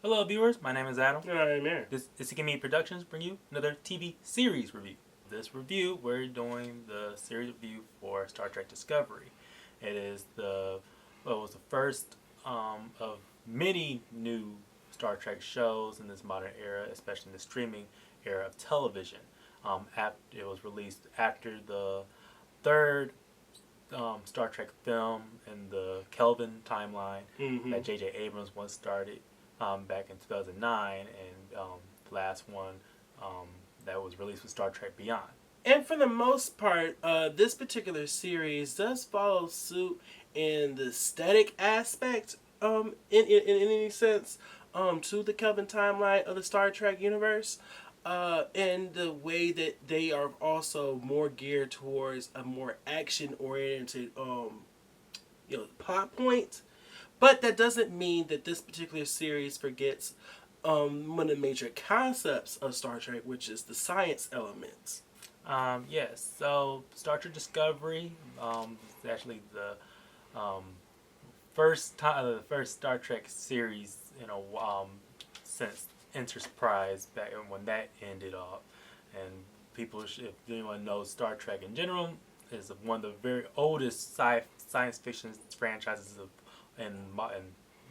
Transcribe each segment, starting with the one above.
Hello viewers, my name is Adam. And I'm Aaron. This is Gimme Productions bring you another TV series review. This review, we're doing the series review for Star Trek Discovery. It is it was the first of many new Star Trek shows in this modern era, especially in the streaming era of television. It was released after the third Star Trek film in the Kelvin timeline that J.J. Abrams once started back in 2009, and the last one that was released was Star Trek Beyond. And for the most part, this particular series does follow suit in the aesthetic aspect, in any sense, to the Kelvin timeline of the Star Trek universe. And the way that they are also more geared towards a more action-oriented, plot point. But that doesn't mean that this particular series forgets one of the major concepts of Star Trek, which is the science elements. Yes, so Star Trek Discovery is actually the first Star Trek series, since Enterprise back when that ended off. And people, if anyone knows Star Trek in general, is one of the very oldest science fiction franchises in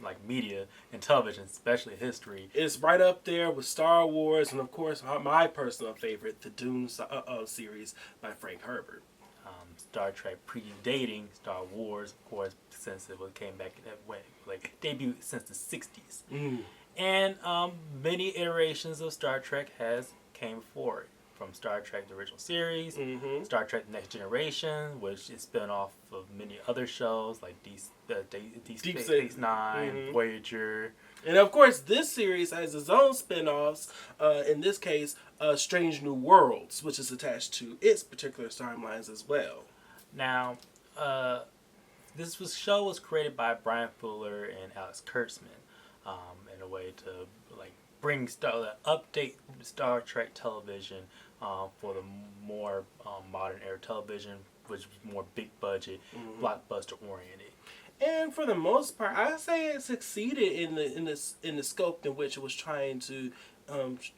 like media and television, especially history. It's right up there with Star Wars, and of course my personal favorite, the Dune series by Frank Herbert. Star Trek predating Star Wars, of course, since it came back debuted since the 60s. And many iterations of Star Trek came forward. From Star Trek the original series, Star Trek the Next Generation, which is spin off of many other shows like Deep Space Nine, Voyager. And of course, this series has its own spin-offs, in this case, Strange New Worlds, which is attached to its particular timelines as well. Now, this show was created by Bryan Fuller and Alex Kurtzman in a way to update Star Trek television for the more modern era television, which was more big budget, blockbuster oriented. And for the most part, I say it succeeded in the scope in which it was trying to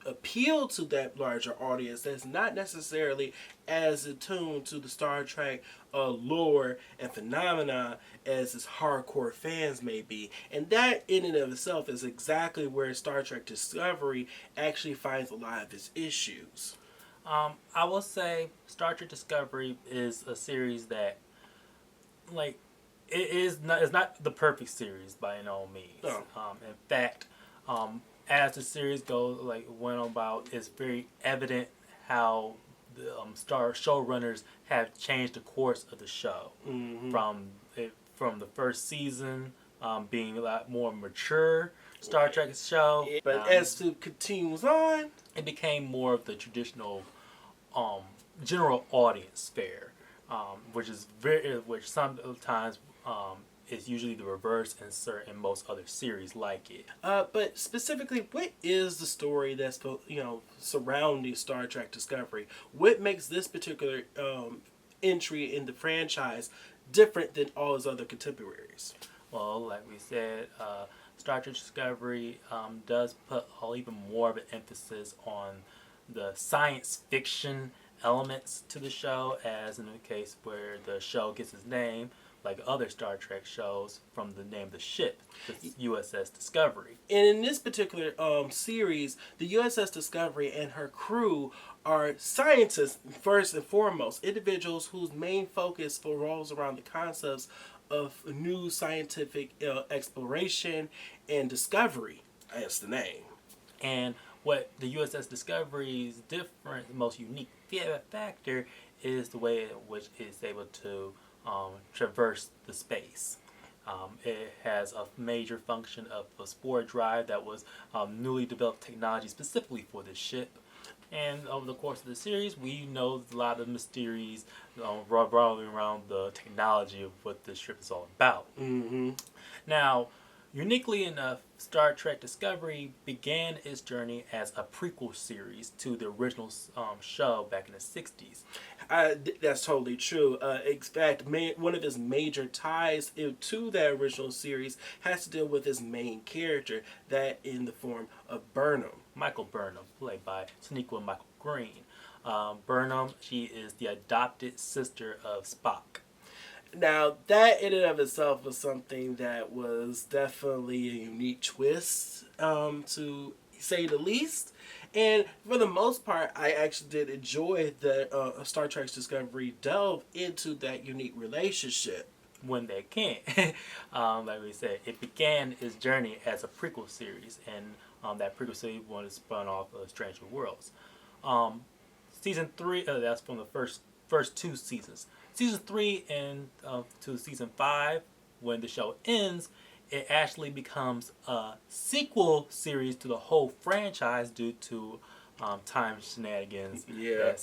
appeal to that larger audience that's not necessarily as attuned to the Star Trek lore and phenomena as its hardcore fans may be. And that in and of itself is exactly where Star Trek Discovery actually finds a lot of its issues. I will say Star Trek Discovery is a series that, it's not the perfect series by no means. No. In fact, as the series went about, it's very evident how the showrunners have changed the course of the show from the first season being a lot more mature Star Trek show. But as it continues on, it became more of the traditional general audience fare, which sometimes is usually the reverse in most other series like it. But specifically, what is the story that's surrounding Star Trek Discovery? What makes this particular entry in the franchise different than all its other contemporaries? Well, like we said, Star Trek Discovery does put even more of an emphasis on the science fiction elements to the show, as in the case where the show gets its name, like other Star Trek shows, from the name of the ship, the USS Discovery. And in this particular series, the USS Discovery and her crew are scientists first and foremost, individuals whose main focus revolves around the concepts of new scientific exploration and discovery. That's the name. And what the USS Discovery's most unique factor is the way in which it's able to traverse the space. It has a major function of a spore drive that was newly developed technology specifically for this ship. And over the course of the series, we know a lot of mysteries revolving around the technology of what this ship is all about. Now, uniquely enough, Star Trek Discovery began its journey as a prequel series to the original show back in the 60s. That's totally true. In fact, one of his major ties to that original series has to deal with his main character, that in the form of Burnham. Michael Burnham, played by Sonequa Michael Green. Burnham, she is the adopted sister of Spock. Now, that in and of itself was something that was definitely a unique twist, to say the least. And for the most part, I actually did enjoy that Star Trek's Discovery delve into that unique relationship. When they can. Like we said, it began its journey as a prequel series, and that prequel series was spun off of Strange New Worlds. Season 3, that's from the first 2 seasons. Season 3 and to season 5, when the show ends, it actually becomes a sequel series to the whole franchise due to time shenanigans. Yeah.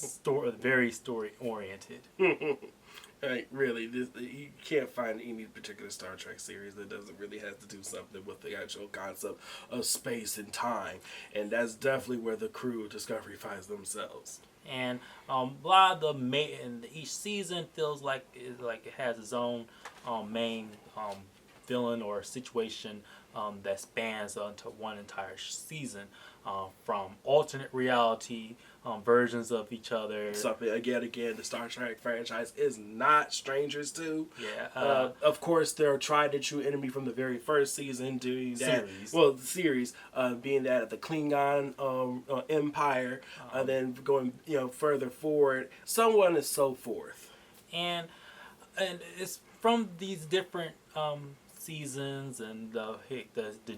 Very story oriented. Like, really, you can't find any particular Star Trek series that doesn't really have to do something with the actual concept of space and time. And that's definitely where the crew of Discovery finds themselves. And a lot of each season feels like it has its own main villain or situation that spans into one entire season, from alternate reality versions of each other. Something again, the Star Trek franchise is not strangers to. Yeah. Of course, their tried and true enemy from the very first season doing that. Series. Well, the series being that of the Klingon Empire, then going further forward, so on and so forth. And it's from these different seasons and the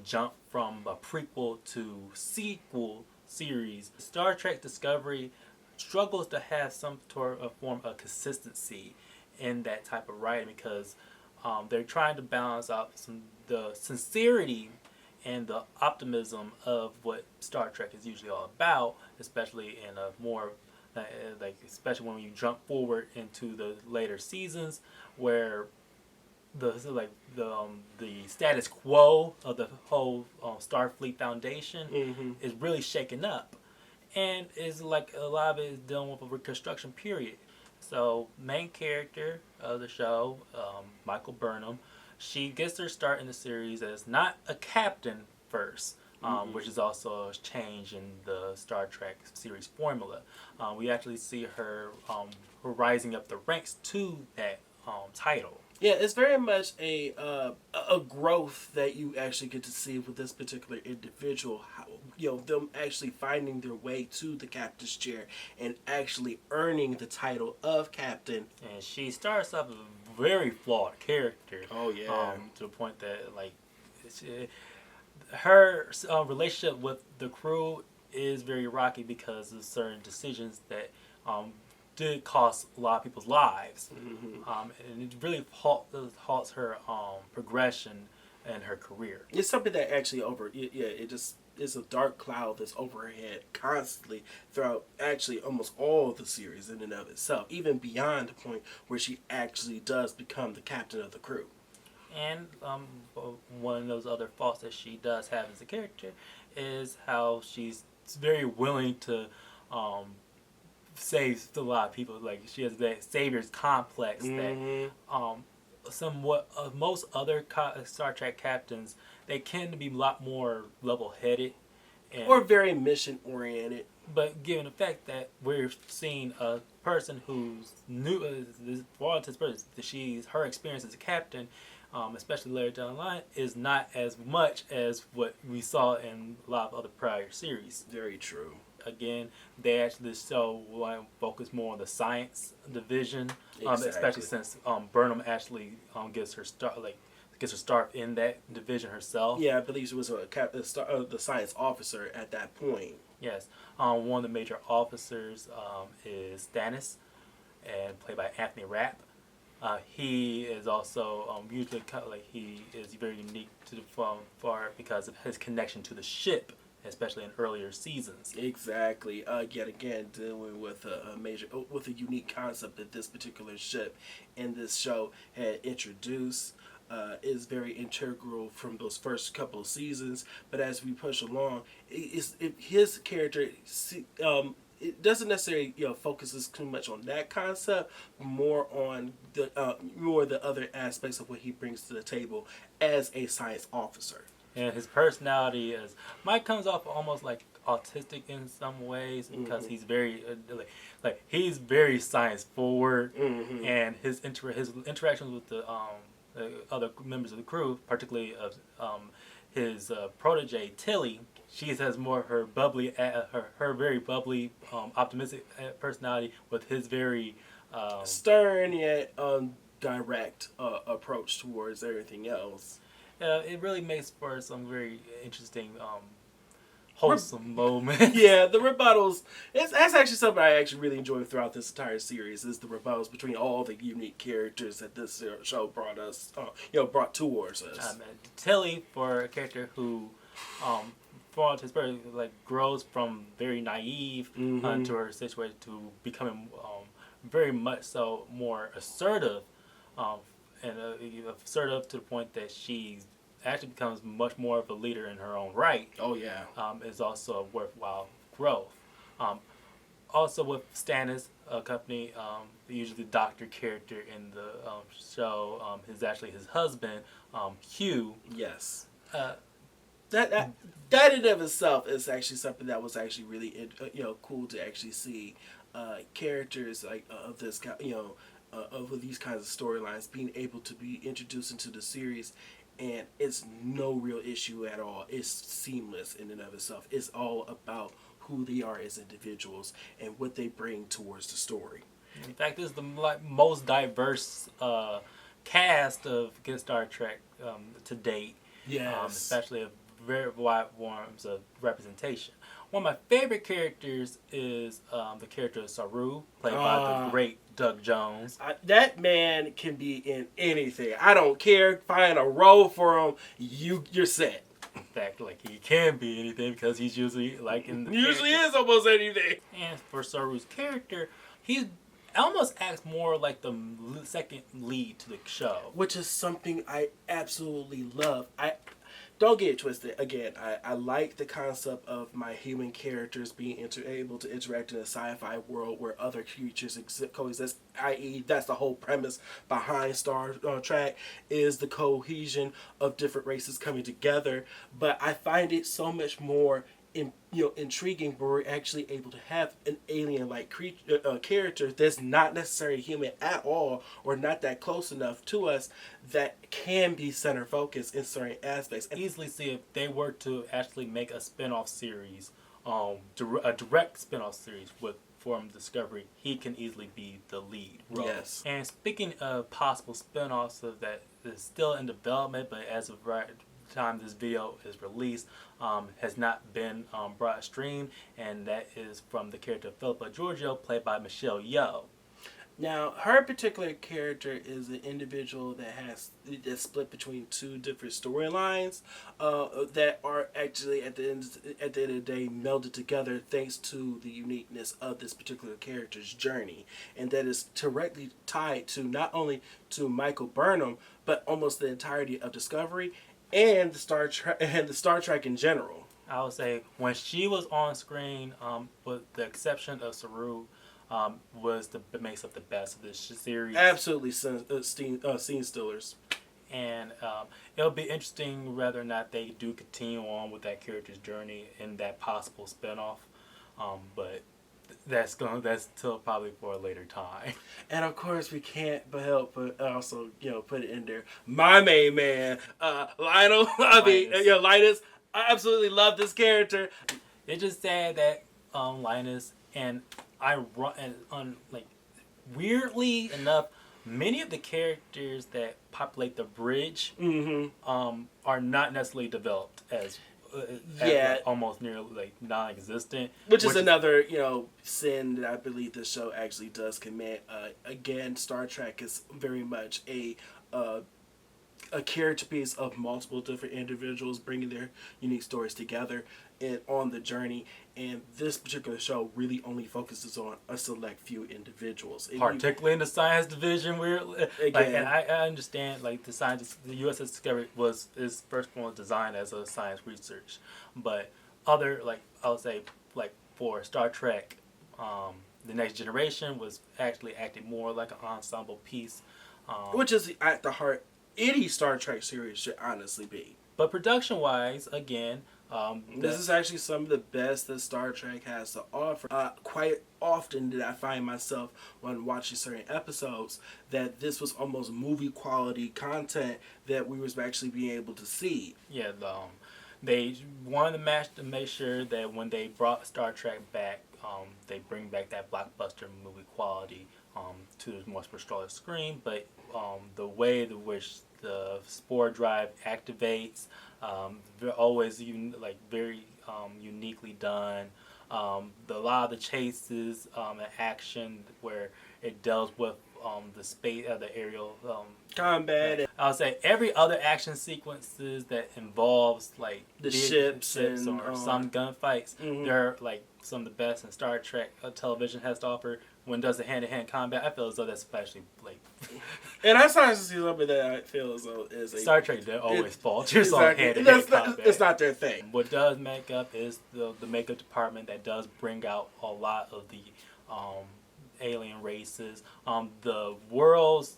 jump from a prequel to sequel series, Star Trek Discovery struggles to have some sort of form of consistency in that type of writing, because they're trying to balance out the sincerity and the optimism of what Star Trek is usually all about, especially in a more especially when you jump forward into the later seasons, where the status quo of the whole Starfleet Foundation is really shaken up, and is like a lot of it is dealing with a reconstruction period. So main character of the show, Michael Burnham, she gets her start in the series as not a captain first, which is also a change in the Star Trek series formula. We actually see her rising up the ranks to that title. Yeah, it's very much a growth that you actually get to see with this particular individual. How, them actually finding their way to the captain's chair and actually earning the title of captain. And she starts off as a very flawed character. Oh yeah. To the point that her relationship with the crew is very rocky because of certain decisions that did cost a lot of people's lives, and it really halts her progression in her career. It's something that actually it just is a dark cloud that's over her head constantly throughout actually almost all the series in and of itself, even beyond the point where she actually does become the captain of the crew. And one of those other faults that she does have as a character is how she's very willing to save a lot of people. Like, she has that savior's complex that most other Star Trek captains, they tend to be a lot more level-headed or very mission-oriented. But given the fact that we're seeing a person who's new, her experience as a captain, especially later down the line, is not as much as what we saw in a lot of other prior series. Very true. Again, they actually focus more on the science division, Exactly. especially since Burnham actually gets her start in that division herself. Yeah, I believe she was the science officer at that point. Yes, one of the major officers is Stannis, and played by Anthony Rapp. He is also usually he is very unique to the far because of his connection to the ship, especially in earlier seasons. Exactly. Yet again, dealing with a unique concept that this particular ship in this show had introduced. Is very integral from those first couple of seasons, but as we push along, his character it doesn't necessarily focuses too much on that concept, more on the other aspects of what he brings to the table as a science officer. And his personality is Mike comes off almost like autistic in some ways because he's very he's very science forward, and his interactions with the other members of the crew, particularly of his protege Tilly. She has more her bubbly, her very bubbly, optimistic personality with his very stern yet direct approach towards everything else. It really makes for some very interesting, wholesome moments. Yeah, the rebuttals. That's actually something I actually really enjoyed throughout this entire series. Is the rebuttals between all the unique characters that this show brought us, brought towards us. Tilly, for a character who, throughout his birth, grows from very naive to her situation to becoming very much so more assertive. And assertive to the point that she actually becomes much more of a leader in her own right. Oh, yeah. Is also a worthwhile growth. Also with Stannis, company, usually the doctor character in the show is actually his husband, Hugh. Yes. That in and of itself is actually something that was actually really cool to actually see characters of this of these kinds of storylines being able to be introduced into the series, and it's no real issue at all. It's seamless in and of itself. It's all about who they are as individuals and what they bring towards the story. In fact, this is the most diverse cast of Star Trek to date. Yes. Especially a very wide forms of representation. One of my favorite characters is the character of Saru, played by the great Doug Jones. That man can be in anything. I don't care. Find a role for him. You're set. In fact, he can be anything because he's usually usually is almost anything. And for Saru's character, he almost acts more like the second lead to the show, which is something I absolutely love. Don't get it twisted. Again, I like the concept of my human characters being able to interact in a sci-fi world where other creatures coexist, i.e. that's the whole premise behind Star Trek, is the cohesion of different races coming together. But I find it so much more intriguing where we're actually able to have an alien-like character that's not necessarily human at all, or not that close enough to us, that can be center focus in certain aspects. And easily see if they were to actually make a spin-off series, a direct spin-off series with Forum Discovery, he can easily be the lead role. Yes. And speaking of possible spin-offs that is still in development, but as of right time this video is released, has not been brought stream, and that is from the character Philippa Giorgio, played by Michelle Yeoh. Now, her particular character is an individual that's split between two different storylines that are actually at the end of the day melded together thanks to the uniqueness of this particular character's journey, and that is directly tied to not only to Michael Burnham but almost the entirety of Discovery and the Star Trek in general. I would say when she was on screen, with the exception of Saru, was makes up the best of this series. Absolutely, scene stealers. And it'll be interesting whether or not they do continue on with that character's journey in that possible spinoff. But that's till probably for a later time. And of course, we can't but help but also put it in there. My main man, Lionel. Linus. I absolutely love this character. It's just sad that Linus and weirdly enough, many of the characters that populate the bridge are not necessarily developed as almost nearly non-existent, which is another sin that I believe this show actually does commit. Again, Star Trek is very much a character piece of multiple different individuals bringing their unique stories together and on the journey, and this particular show really only focuses on a select few individuals. Particularly in the science division, where and I understand the USS Discovery is first one designed as a science research, but other I would say for Star Trek, The Next Generation was actually acted more like an ensemble piece. Which is at the heart any Star Trek series should honestly be. But production-wise, again, this is actually some of the best that Star Trek has to offer. Quite often did I find myself when watching certain episodes that this was almost movie quality content that we was actually being able to see. Yeah, they wanted to make sure that when they brought Star Trek back, they bring back that blockbuster movie quality to the more smaller screen. But the way in which the spore drive activates, they're always very uniquely done. A lot of the chases and action where it deals with the space, the aerial combat. I'll say every other action sequences that involves the ships and or some gunfights, they're some of the best in Star Trek television has to offer. When it does the hand-to-hand combat, I feel as though that's especially and I'm starting to see something that I feel as though is a Star Trek. They always falters on hand-to-hand combat. It's not their thing. What does make up is the makeup department that does bring out a lot of the alien races, the world's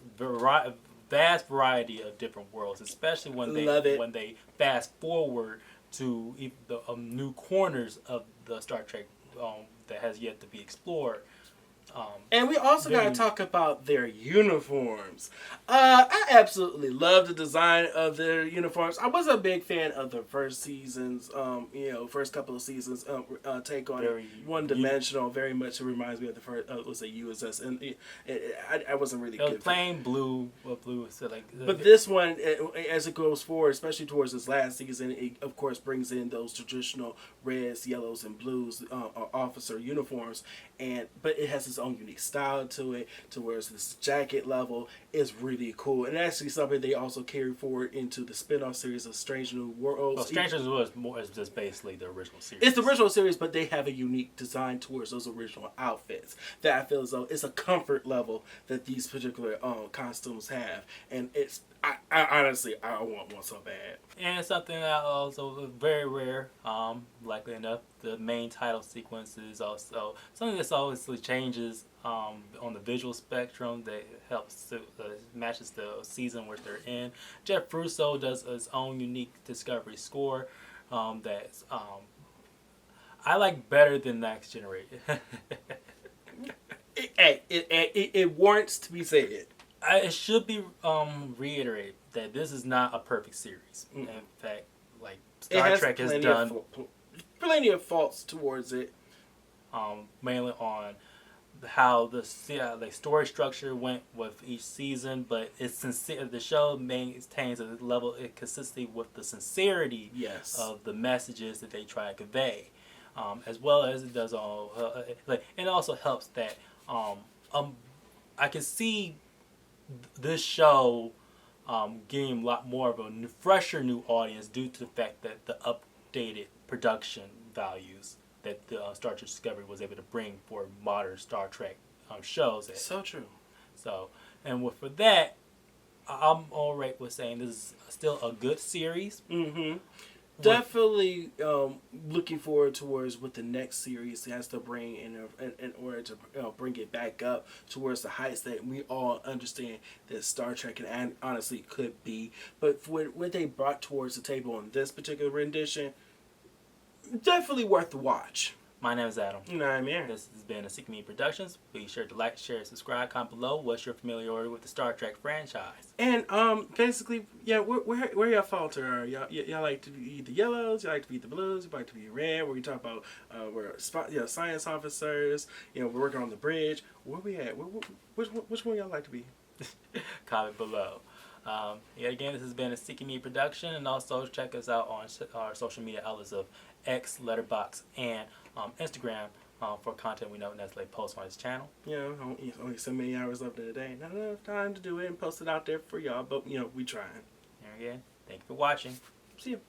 vast variety of different worlds, especially when they fast forward to the new corners of the Star Trek that has yet to be explored. And we also got to talk about their uniforms. I absolutely love the design of their uniforms. I was a big fan of the first seasons, first couple of seasons take on one-dimensional. Very much it reminds me of the first, was a USS. And I wasn't really good. Plain blue. So but this one, as it goes forward, especially towards this last season, it of course brings in those traditional reds, yellows, and blues officer uniforms. But it has its own unique style to it, to where this jacket level is really cool. And actually something they also carry forward into the spin-off series of Strange New Worlds. Well, Strange New Worlds is just basically the original series. It's the original series, but they have a unique design towards those original outfits that I feel as though it's a comfort level that these particular costumes have. And I honestly, I want one so bad. And something that also very rare, likely enough, the main title sequence is also something that's obviously changes on the visual spectrum that helps to matches the season which they're in. Jeff Russo does his own unique Discovery score that's I like better than Next Generation. It warrants to be said. It should be reiterated that this is not a perfect series. In fact, Star Trek has done plenty of faults towards it. Mainly on how the story structure went with each season, but it's sincere. The show maintains a level of consistency with the sincerity of the messages that they try to convey, as well as it does all. It also helps that I can see this show getting a lot more of a fresher new audience due to the fact that the updated production values that the Star Trek Discovery was able to bring for modern Star Trek shows. So true. So, and for that, I'm all right with saying this is still a good series. Mm-hmm. Definitely looking forward towards what the next series has to bring in order to bring it back up towards the heights that we all understand that Star Trek can honestly could be. But for what they brought towards the table in this particular rendition, definitely worth the watch. My name is Adam. And I'm Aaron. This has been a Seek Me Productions. Be sure to like, share, subscribe, comment below. What's your familiarity with the Star Trek franchise? And basically, where y'all falter? Y'all like to be the yellows? Y'all like to be the blues? You like to be red? Where we talk about we're science officers. We're working on the bridge. Where we at? Which one y'all like to be? Comment below. Again, this has been a Seeking Me production, and also check us out on our social media outlets of X, Letterboxd, and Instagram for content we know that's post on this channel. Only so many hours left in the day. Not enough time to do it and post it out there for y'all, but we trying. And again, thank you for watching. See you.